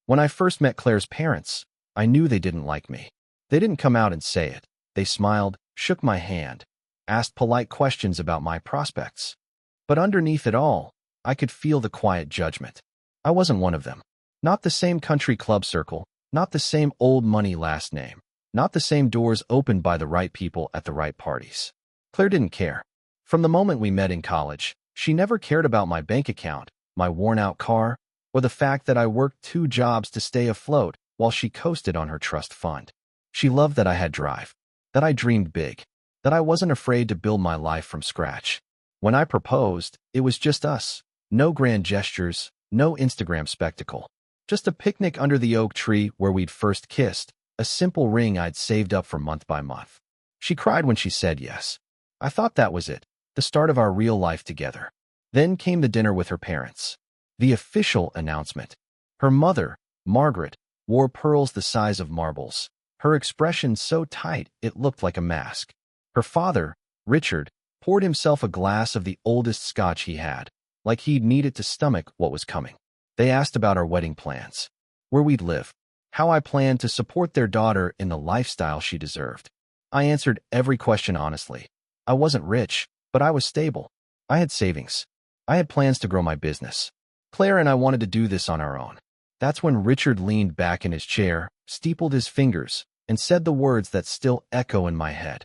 When I first met Claire's parents, I knew they didn't like me. They didn't come out and say it. They smiled, shook my hand, asked polite questions about my prospects. But underneath it all, I could feel the quiet judgment. I wasn't one of them. Not the same country club circle, not the same old money last name, not the same doors opened by the right people at the right parties. Claire didn't care. From the moment we met in college, she never cared about my bank account, my worn-out car, or the fact that I worked 2 jobs to stay afloat while she coasted on her trust fund. She loved that I had drive, that I dreamed big, that I wasn't afraid to build my life from scratch. When I proposed, it was just us. No grand gestures, no Instagram spectacle. Just a picnic under the oak tree where we'd first kissed, a simple ring I'd saved up for month by month. She cried when she said yes. I thought that was it, the start of our real life together. Then came the dinner with her parents. The official announcement. Her mother, Margaret, wore pearls the size of marbles, her expression so tight it looked like a mask. Her father, Richard, poured himself a glass of the oldest scotch he had, like he'd needed to stomach what was coming. They asked about our wedding plans, where we'd live, how I planned to support their daughter in the lifestyle she deserved. I answered every question honestly. I wasn't rich, but I was stable. I had savings. I had plans to grow my business. Claire and I wanted to do this on our own. That's when Richard leaned back in his chair, steepled his fingers, and said the words that still echo in my head.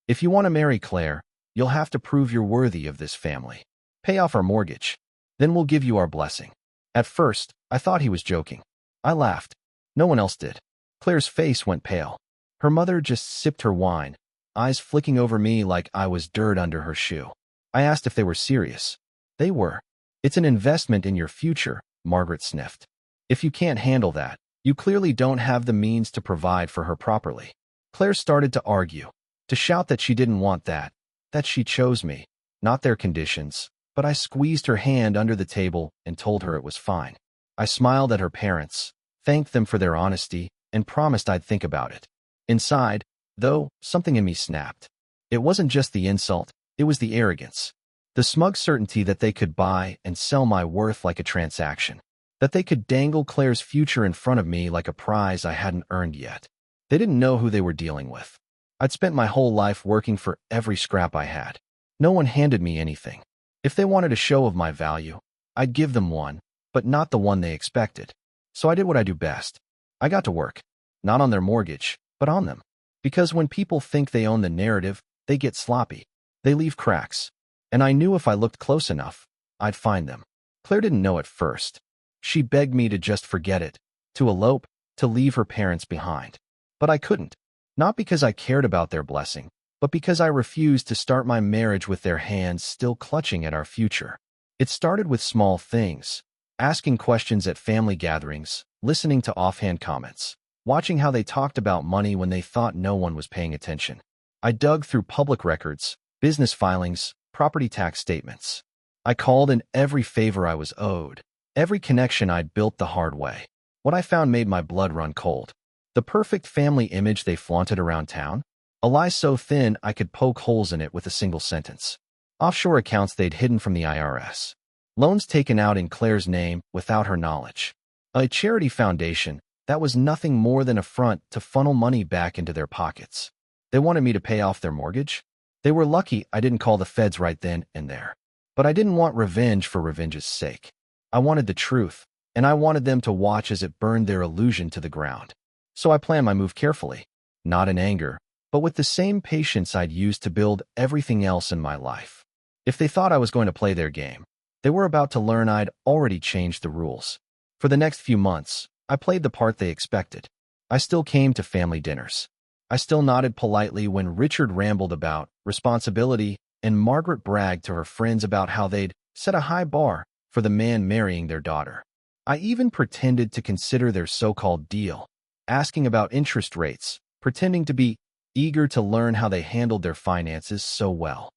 If you want to marry Claire, you'll have to prove you're worthy of this family. Pay off our mortgage. Then we'll give you our blessing. At first, I thought he was joking. I laughed. No one else did. Claire's face went pale. Her mother just sipped her wine, eyes flicking over me like I was dirt under her shoe. I asked if they were serious. They were. It's an investment in your future, Margaret sniffed. If you can't handle that, you clearly don't have the means to provide for her properly. Claire started to argue, to shout that she didn't want that she chose me, not their conditions, but I squeezed her hand under the table and told her it was fine. I smiled at her parents, thanked them for their honesty, and promised I'd think about it. Inside, though, something in me snapped. It wasn't just the insult, it was the arrogance. The smug certainty that they could buy and sell my worth like a transaction. That they could dangle Claire's future in front of me like a prize I hadn't earned yet. They didn't know who they were dealing with. I'd spent my whole life working for every scrap I had. No one handed me anything. If they wanted a show of my value, I'd give them one, but not the one they expected. So I did what I do best. I got to work. Not on their mortgage, but on them. Because when people think they own the narrative, they get sloppy. They leave cracks. And I knew if I looked close enough, I'd find them. Claire didn't know at first. She begged me to just forget it, to elope, to leave her parents behind. But I couldn't. Not because I cared about their blessing, but because I refused to start my marriage with their hands still clutching at our future. It started with small things, asking questions at family gatherings, listening to offhand comments, watching how they talked about money when they thought no one was paying attention. I dug through public records, business filings, property tax statements. I called in every favor I was owed, every connection I'd built the hard way. What I found made my blood run cold. The perfect family image they flaunted around town? A lie so thin I could poke holes in it with a single sentence. Offshore accounts they'd hidden from the IRS. Loans taken out in Claire's name without her knowledge. A charity foundation that was nothing more than a front to funnel money back into their pockets. They wanted me to pay off their mortgage? They were lucky I didn't call the feds right then and there. But I didn't want revenge for revenge's sake. I wanted the truth, and I wanted them to watch as it burned their illusion to the ground. So I planned my move carefully, not in anger, but with the same patience I'd used to build everything else in my life. If they thought I was going to play their game, they were about to learn I'd already changed the rules. For the next few months, I played the part they expected. I still came to family dinners. I still nodded politely when Richard rambled about responsibility and Margaret bragged to her friends about how they'd set a high bar for the man marrying their daughter. I even pretended to consider their so-called deal, asking about interest rates, pretending to be eager to learn how they handled their finances so well.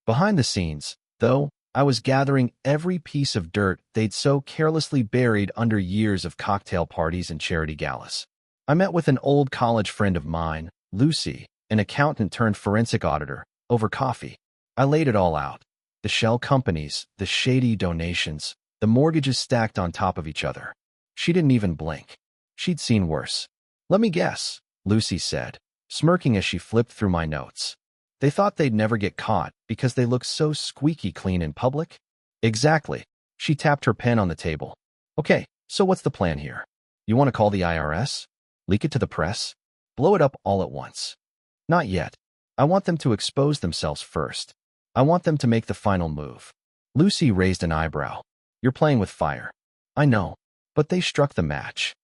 Behind the scenes, though, I was gathering every piece of dirt they'd so carelessly buried under years of cocktail parties and charity galas. I met with an old college friend of mine, Lucy, an accountant turned forensic auditor, over coffee. I laid it all out. The shell companies, the shady donations, the mortgages stacked on top of each other. She didn't even blink. She'd seen worse. Let me guess, Lucy said, smirking as she flipped through my notes. They thought they'd never get caught because they looked so squeaky clean in public? Exactly. She tapped her pen on the table. Okay, so what's the plan here? You want to call the IRS? Leak it to the press? Blow it up all at once? Not yet. I want them to expose themselves first. I want them to make the final move. Lucy raised an eyebrow. You're playing with fire. I know, but they struck the match.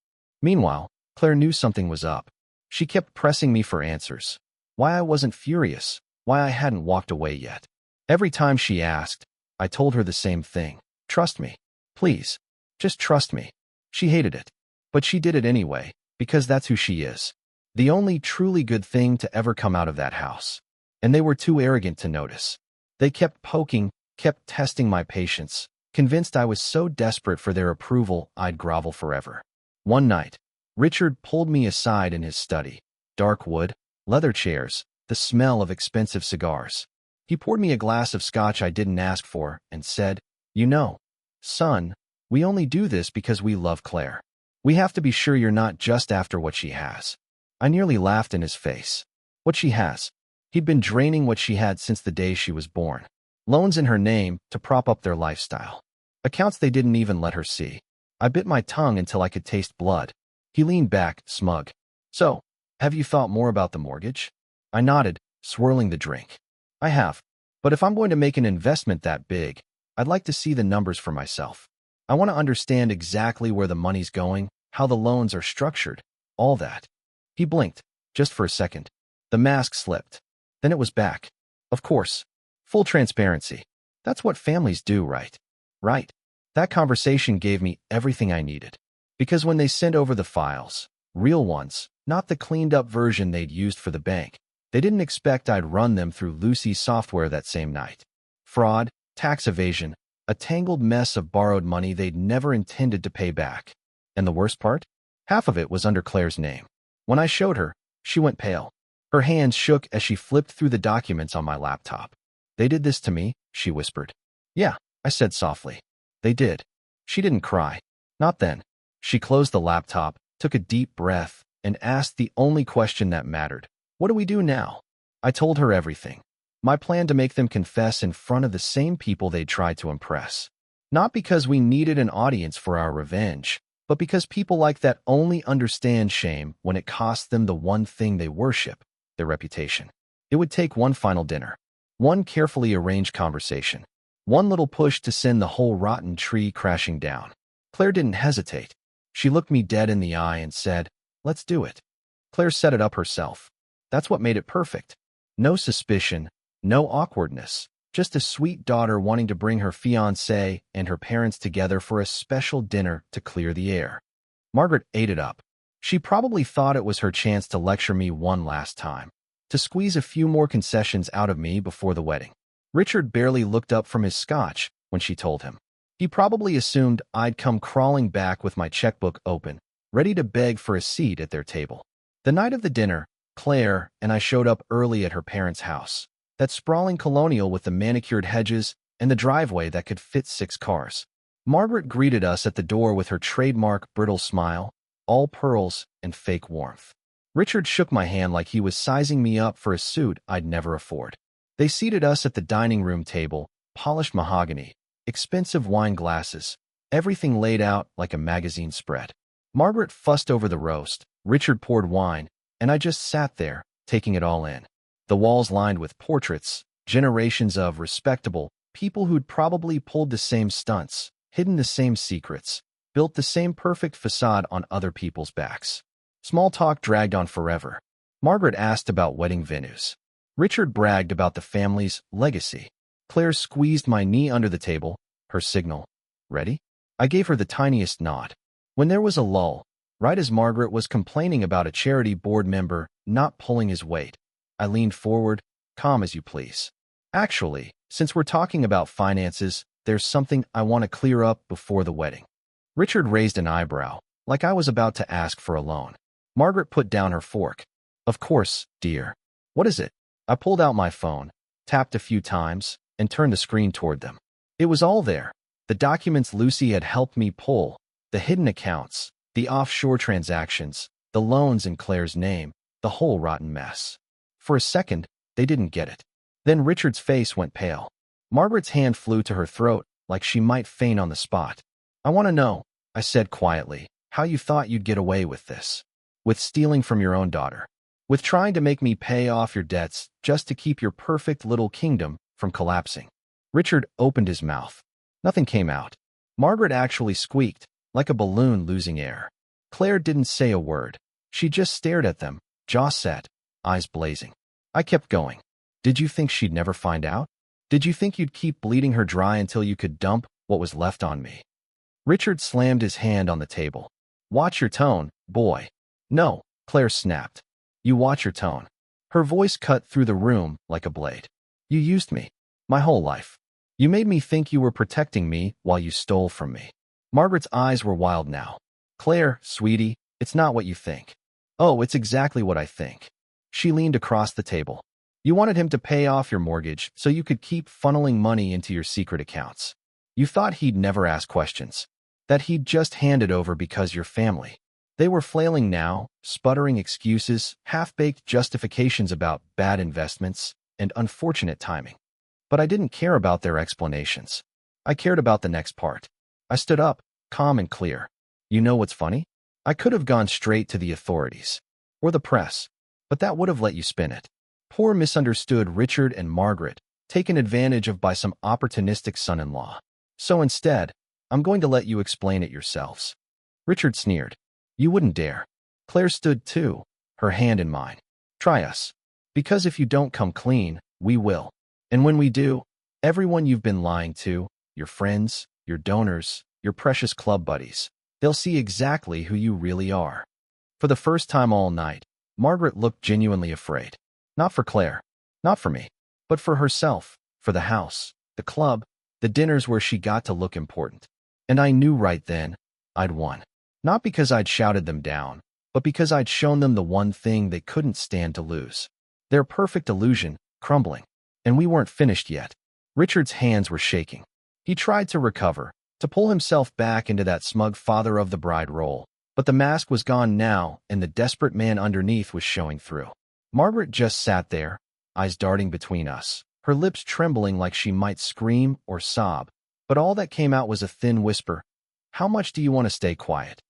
Meanwhile, Claire knew something was up. She kept pressing me for answers. Why I wasn't furious, why I hadn't walked away yet. Every time she asked, I told her the same thing. Trust me. Please. Just trust me. She hated it. But she did it anyway, because that's who she is. The only truly good thing to ever come out of that house. And they were too arrogant to notice. They kept poking, kept testing my patience, convinced I was so desperate for their approval I'd grovel forever. One night, Richard pulled me aside in his study. Dark wood, leather chairs, the smell of expensive cigars. He poured me a glass of scotch I didn't ask for and said, You know, son, we only do this because we love Claire. We have to be sure you're not just after what she has. I nearly laughed in his face. What she has. He'd been draining what she had since the day she was born. Loans in her name to prop up their lifestyle. Accounts they didn't even let her see. I bit my tongue until I could taste blood. He leaned back, smug. So, have you thought more about the mortgage? I nodded, swirling the drink. I have. But if I'm going to make an investment that big, I'd like to see the numbers for myself. I want to understand exactly where the money's going, how the loans are structured, all that. He blinked, just for a second. The mask slipped. Then it was back. Of course. Full transparency. That's what families do, right? Right. That conversation gave me everything I needed. Because when they sent over the files, real ones, not the cleaned-up version they'd used for the bank, they didn't expect I'd run them through Lucy's software that same night. Fraud, tax evasion, a tangled mess of borrowed money they'd never intended to pay back. And the worst part? Half of it was under Claire's name. When I showed her, she went pale. Her hands shook as she flipped through the documents on my laptop. They did this to me, she whispered. Yeah, I said softly. They did. She didn't cry. Not then. She closed the laptop, took a deep breath, and asked the only question that mattered. What do we do now? I told her everything. My plan to make them confess in front of the same people they'd tried to impress. Not because we needed an audience for our revenge, but because people like that only understand shame when it costs them the one thing they worship, their reputation. It would take one final dinner, one carefully arranged conversation, one little push to send the whole rotten tree crashing down. Claire didn't hesitate. She looked me dead in the eye and said, Let's do it. Claire set it up herself. That's what made it perfect. No suspicion, no awkwardness, just a sweet daughter wanting to bring her fiancé and her parents together for a special dinner to clear the air. Margaret ate it up. She probably thought it was her chance to lecture me one last time, to squeeze a few more concessions out of me before the wedding. Richard barely looked up from his scotch when she told him. He probably assumed I'd come crawling back with my checkbook open, ready to beg for a seat at their table. The night of the dinner, Claire and I showed up early at her parents' house, that sprawling colonial with the manicured hedges and the driveway that could fit 6 cars. Margaret greeted us at the door with her trademark brittle smile, all pearls and fake warmth. Richard shook my hand like he was sizing me up for a suit I'd never afford. They seated us at the dining room table, polished mahogany, expensive wine glasses, everything laid out like a magazine spread. Margaret fussed over the roast, Richard poured wine, and I just sat there, taking it all in. The walls lined with portraits, generations of respectable people who'd probably pulled the same stunts, hidden the same secrets, built the same perfect facade on other people's backs. Small talk dragged on forever. Margaret asked about wedding venues. Richard bragged about the family's legacy. Claire squeezed my knee under the table, her signal. Ready? I gave her the tiniest nod. When there was a lull, right as Margaret was complaining about a charity board member not pulling his weight, I leaned forward, calm as you please. Actually, since we're talking about finances, there's something I want to clear up before the wedding. Richard raised an eyebrow, like I was about to ask for a loan. Margaret put down her fork. Of course, dear. What is it? I pulled out my phone, tapped a few times, and turned the screen toward them. It was all there. The documents Lucy had helped me pull, the hidden accounts, The offshore transactions, the loans in Claire's name, the whole rotten mess. For a second, they didn't get it. Then Richard's face went pale. Margaret's hand flew to her throat, like she might faint on the spot. I want to know, I said quietly, how you thought you'd get away with this. With stealing from your own daughter. With trying to make me pay off your debts just to keep your perfect little kingdom from collapsing. Richard opened his mouth. Nothing came out. Margaret actually squeaked, like a balloon losing air. Claire didn't say a word. She just stared at them, jaw set, eyes blazing. I kept going. Did you think she'd never find out? Did you think you'd keep bleeding her dry until you could dump what was left on me? Richard slammed his hand on the table. Watch your tone, boy. No, Claire snapped. You watch your tone. Her voice cut through the room like a blade. You used me. My whole life. You made me think you were protecting me while you stole from me. Margaret's eyes were wild now. Claire, sweetie, it's not what you think. Oh, it's exactly what I think. She leaned across the table. You wanted him to pay off your mortgage so you could keep funneling money into your secret accounts. You thought he'd never ask questions. That he'd just hand it over because you're family. They were flailing now, sputtering excuses, half-baked justifications about bad investments and unfortunate timing. But I didn't care about their explanations. I cared about the next part. I stood up, calm and clear. You know what's funny? I could have gone straight to the authorities. Or the press. But that would have let you spin it. Poor misunderstood Richard and Margaret, taken advantage of by some opportunistic son-in-law. So instead, I'm going to let you explain it yourselves. Richard sneered. You wouldn't dare. Claire stood too, her hand in mine. Try us. Because if you don't come clean, we will. And when we do, everyone you've been lying to, your friends, your donors, your precious club buddies, they'll see exactly who you really are. For the first time all night, Margaret looked genuinely afraid. Not for Claire, not for me, but for herself, for the house, the club, the dinners where she got to look important. And I knew right then, I'd won. Not because I'd shouted them down, but because I'd shown them the one thing they couldn't stand to lose. Their perfect illusion, crumbling. And we weren't finished yet. Richard's hands were shaking. He tried to recover, to pull himself back into that smug father of the bride role, but the mask was gone now and the desperate man underneath was showing through. Margaret just sat there, eyes darting between us, her lips trembling like she might scream or sob, but all that came out was a thin whisper. How much do you want to stay quiet?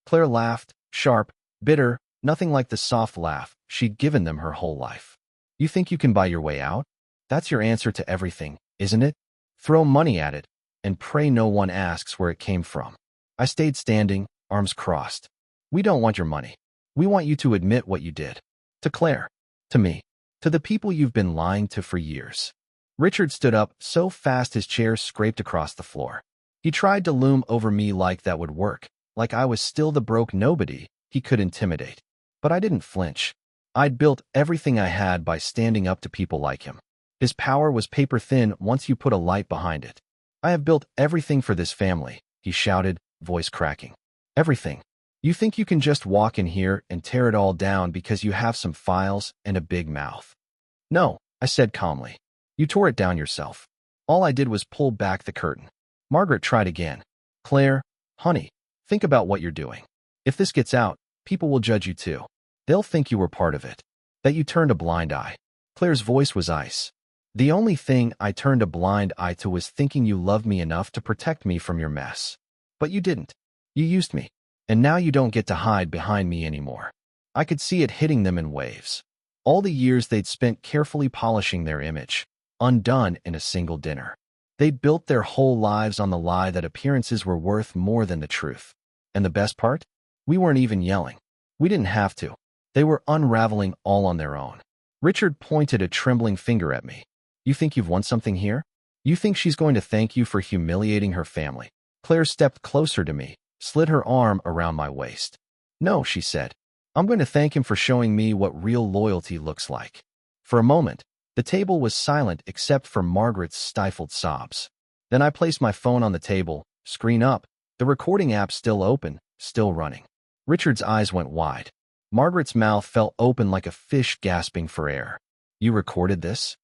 Claire laughed, sharp, bitter, nothing like the soft laugh she'd given them her whole life. You think you can buy your way out? That's your answer to everything, isn't it? Throw money at it, and pray no one asks where it came from. I stayed standing, arms crossed. We don't want your money. We want you to admit what you did. To Claire. To me. To the people you've been lying to for years. Richard stood up so fast his chair scraped across the floor. He tried to loom over me like that would work, like I was still the broke nobody he could intimidate. But I didn't flinch. I'd built everything I had by standing up to people like him. His power was paper-thin once you put a light behind it. I have built everything for this family, he shouted, voice cracking. Everything. You think you can just walk in here and tear it all down because you have some files and a big mouth? No, I said calmly. You tore it down yourself. All I did was pull back the curtain. Margaret tried again. Claire, honey, think about what you're doing. If this gets out, people will judge you too. They'll think you were part of it. That you turned a blind eye. Claire's voice was ice. The only thing I turned a blind eye to was thinking you loved me enough to protect me from your mess. But you didn't. You used me. And now you don't get to hide behind me anymore. I could see it hitting them in waves. All the years they'd spent carefully polishing their image, undone in a single dinner. They'd built their whole lives on the lie that appearances were worth more than the truth. And the best part? We weren't even yelling. We didn't have to. They were unraveling all on their own. Richard pointed a trembling finger at me. You think you've won something here? You think she's going to thank you for humiliating her family? Claire stepped closer to me, slid her arm around my waist. No, she said. I'm going to thank him for showing me what real loyalty looks like. For a moment, the table was silent except for Margaret's stifled sobs. Then I placed my phone on the table, screen up, the recording app still open, still running. Richard's eyes went wide. Margaret's mouth fell open like a fish gasping for air. You recorded this?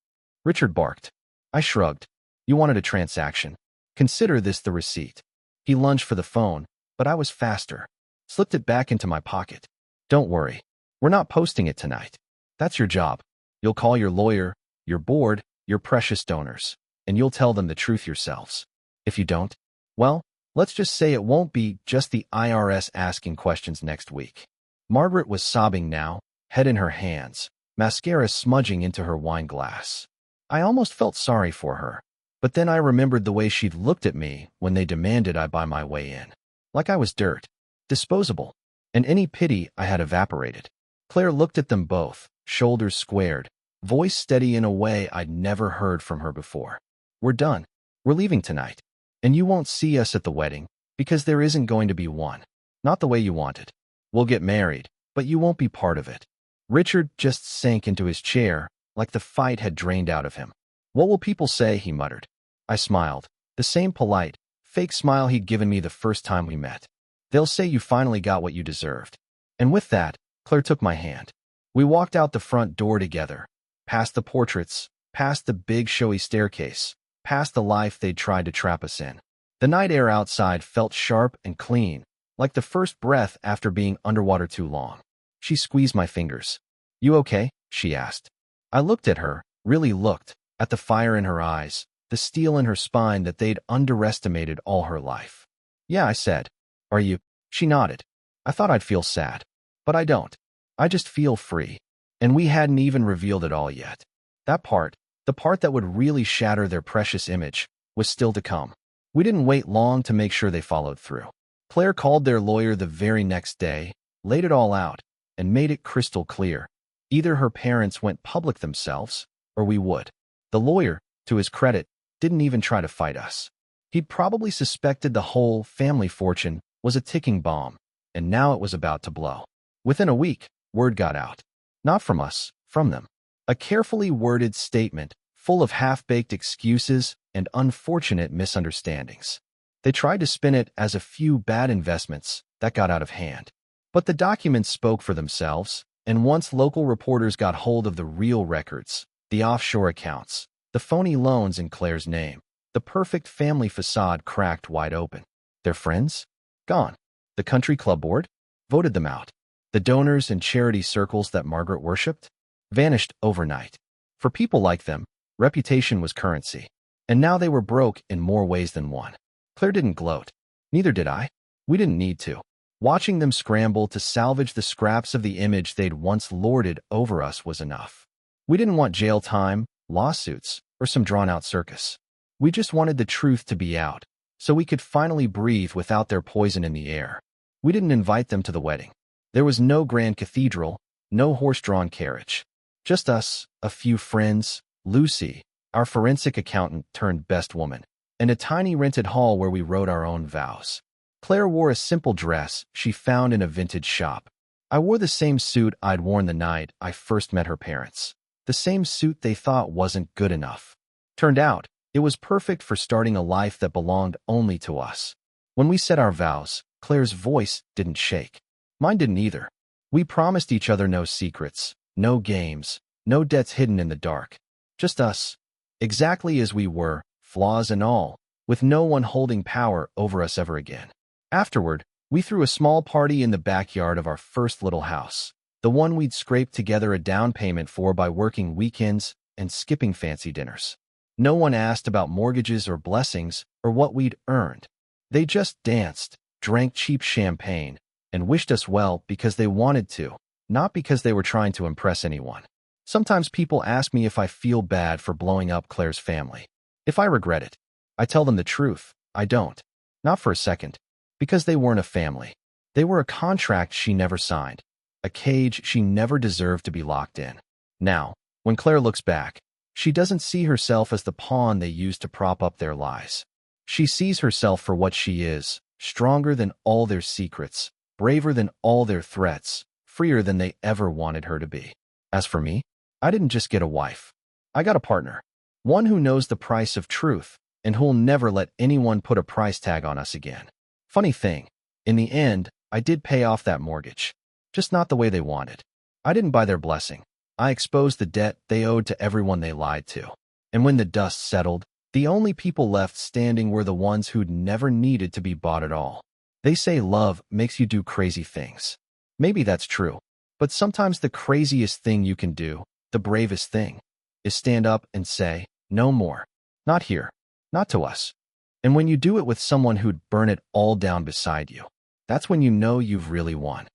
Richard barked. I shrugged. You wanted a transaction. Consider this the receipt. He lunged for the phone, but I was faster. slipped it back into my pocket. Don't worry. We're not posting it tonight. That's your job. You'll call your lawyer, your board, your precious donors, and you'll tell them the truth yourselves. If you don't, well, let's just say it won't be just the IRS asking questions next week. Margaret was sobbing now, head in her hands, mascara smudging into her wine glass. I almost felt sorry for her, but then I remembered the way she'd looked at me when they demanded I buy my way in. Like I was dirt, disposable, and any pity I had evaporated. Claire looked at them both, shoulders squared, voice steady in a way I'd never heard from her before. We're done. We're leaving tonight. And you won't see us at the wedding, because there isn't going to be one. Not the way you wanted. We'll get married, but you won't be part of it. Richard just sank into his chair, like the fight had drained out of him. What will people say? He muttered. I smiled, the same polite, fake smile he'd given me the first time we met. They'll say you finally got what you deserved. And with that, Claire took my hand. We walked out the front door together, past the portraits, past the big showy staircase, past the life they'd tried to trap us in. The night air outside felt sharp and clean, like the first breath after being underwater too long. She squeezed my fingers. You okay? She asked. I looked at her, really looked, at the fire in her eyes, the steel in her spine that they'd underestimated all her life. Yeah, I said. Are you? She nodded. I thought I'd feel sad. But I don't. I just feel free. And we hadn't even revealed it all yet. That part, the part that would really shatter their precious image, was still to come. We didn't wait long to make sure they followed through. Claire called their lawyer the very next day, laid it all out, and made it crystal clear. Either her parents went public themselves, or we would. The lawyer, to his credit, didn't even try to fight us. He'd probably suspected the whole family fortune was a ticking bomb, and now it was about to blow. Within a week, word got out. Not from us, from them. A carefully worded statement, full of half-baked excuses and unfortunate misunderstandings. They tried to spin it as a few bad investments that got out of hand. But the documents spoke for themselves, and once local reporters got hold of the real records, the offshore accounts, the phony loans in Claire's name, the perfect family facade cracked wide open. Their friends? Gone. The country club board? Voted them out. The donors and charity circles that Margaret worshipped? Vanished overnight. For people like them, reputation was currency. And now they were broke in more ways than one. Claire didn't gloat. Neither did I. We didn't need to. Watching them scramble to salvage the scraps of the image they'd once lorded over us was enough. We didn't want jail time, lawsuits, or some drawn-out circus. We just wanted the truth to be out, so we could finally breathe without their poison in the air. We didn't invite them to the wedding. There was no grand cathedral, no horse-drawn carriage. Just us, a few friends, Lucy, our forensic accountant turned best woman, and a tiny rented hall where we wrote our own vows. Claire wore a simple dress she found in a vintage shop. I wore the same suit I'd worn the night I first met her parents. The same suit they thought wasn't good enough. Turned out, it was perfect for starting a life that belonged only to us. When we said our vows, Claire's voice didn't shake. Mine didn't either. We promised each other no secrets, no games, no debts hidden in the dark. Just us. Exactly as we were, flaws and all, with no one holding power over us ever again. Afterward, we threw a small party in the backyard of our first little house, the one we'd scraped together a down payment for by working weekends and skipping fancy dinners. No one asked about mortgages or blessings or what we'd earned. They just danced, drank cheap champagne, and wished us well because they wanted to, not because they were trying to impress anyone. Sometimes people ask me if I feel bad for blowing up Claire's family. If I regret it. I tell them the truth. I don't. Not for a second. Because they weren't a family. They were a contract she never signed. A cage she never deserved to be locked in. Now, when Claire looks back, she doesn't see herself as the pawn they used to prop up their lies. She sees herself for what she is, stronger than all their secrets, braver than all their threats, freer than they ever wanted her to be. As for me, I didn't just get a wife. I got a partner. One who knows the price of truth, and who'll never let anyone put a price tag on us again. Funny thing, in the end, I did pay off that mortgage. Just not the way they wanted. I didn't buy their blessing. I exposed the debt they owed to everyone they lied to. And when the dust settled, the only people left standing were the ones who'd never needed to be bought at all. They say love makes you do crazy things. Maybe that's true. But sometimes the craziest thing you can do, the bravest thing, is stand up and say, no more. Not here. Not to us. And when you do it with someone who'd burn it all down beside you, that's when you know you've really won.